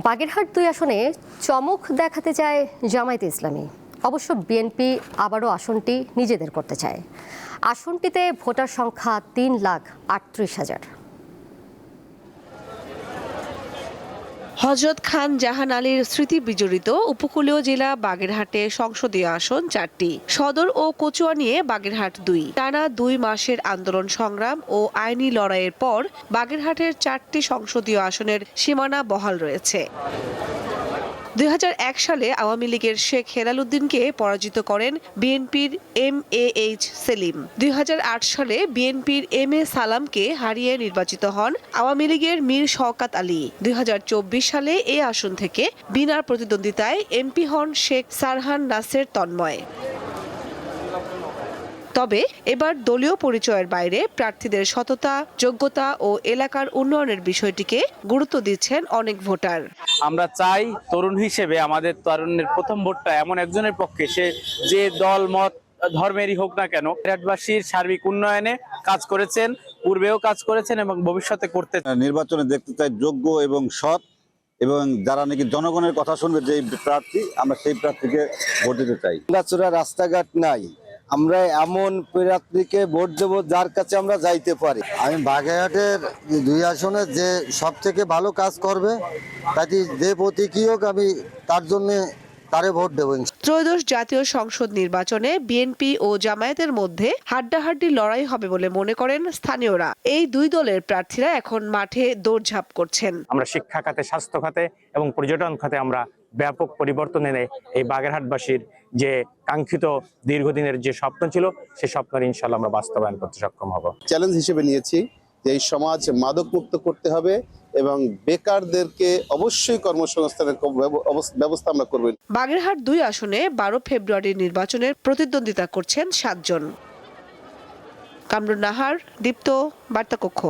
বাগেরহাট ২ আসনে চমক দেখাতে চায় জামায়াতে ইসলামী। অবশ্য বিএনপি আবারও আসনটি নিজেদের করতে চায়। আসনটিতে ভোটার সংখ্যা ৩,৩৮,০০০। হযরত খান জাহান আলীর স্মৃতি বিজড়িত উপকূলীয় জেলা বাগেরহাটে সংসদীয় আসন ৪টি। সদর ও কচুয়া নিয়ে বাগেরহাট ২। টানা ২ মাসের আন্দোলন সংগ্রাম ও আইনি লড়াইয়ের পর বাগেরহাটের ৪টি সংসদীয় আসনের সীমানা বহাল রয়েছে। ২০০১ সালে আওয়ামী লীগের শেখ হেলাল উদ্দিনকে পরাজিত করেন বিএনপির MAH সেলিম। ২০০৮ সালে বিএনপির MA সালামকে হারিয়ে নির্বাচিত হন আওয়ামী লীগের মীর শওকত আলী। ২০২৪ সালে এ আসন থেকে বিনা প্রতিদ্বন্দ্বিতায় MP হন শেখ সারহান নাসের তন্ময়। তবে এবার দলীয় পরিচয়ের বাইরে প্রার্থীদের সততা, যোগ্যতা ও এলাকার উন্নয়নের বিষয়টিকে গুরুত্ব দিচ্ছেন অনেক ভোটার। আমরা চাই তরুণ হিসেবে আমাদের তরুণের প্রথম ভোটটা এমন একজনের পক্ষে, সে যে দল মত ধর্মেরই হোক না কেন, বাগেরহাটবাসীর সার্বিক উন্নয়নে কাজ করেছেন, পূর্বেও কাজ করেছেন এবং ভবিষ্যতে করতে। নির্বাচনে দেখতে চাই যোগ্য এবং সৎ এবং যারা নাকি জনগণের কথা শুনবে যে প্রার্থী, আমরা সেই প্রার্থীকে ভোট দিতে চাই। চূড়া রাস্তাঘাট নাই, আমরা এমন প্রার্থীকে ভোট দেব যার কাছে আমরা যাইতে পারি। আমি বাগেরহাটের ২ আসনে যে সব থেকে ভালো কাজ করবে, তাই যে প্রতীকী হোক আমি তার জন্য তারে ভোট দেব। ত্রয়োদশ জাতীয় সংসদ নির্বাচনে বিএনপি ও জামায়াতের মধ্যে হাড্ডাহাড্ডি লড়াই হবে বলে মনে করেন স্থানীয়রা। এই দুই দলের প্রার্থীরা এখন মাঠে দৌড়ঝাঁপ করছেন। আমরা শিক্ষা খাতে, স্বাস্থ্য খাতে এবং পর্যটন খাতে আমরা ব্যাপক পরিবর্তন এনে এই বাগেরহাটবাসীর যে কাঙ্ক্ষিত দীর্ঘদিনের যে স্বপ্ন ছিল, সেই স্বপ্নের ইনশাআল্লাহ আমরা বাস্তবায়ন করতে সক্ষম হব। চ্যালেঞ্জ হিসেবে নিয়েছি যে এই সমাজ মাদক মুক্ত করতে হবে এবং বেকারদেরকে অবশ্যই কর্মসংস্থানের ব্যবস্থা আমরা করব। বাগেরহাট ২ আসনে ১২ ফেব্রুয়ারির নির্বাচনের প্রতিদ্বন্দ্বিতা করছেন ৭ জন। কামরুন নাহার, দীপ্ত, বার্তা কক্ষ।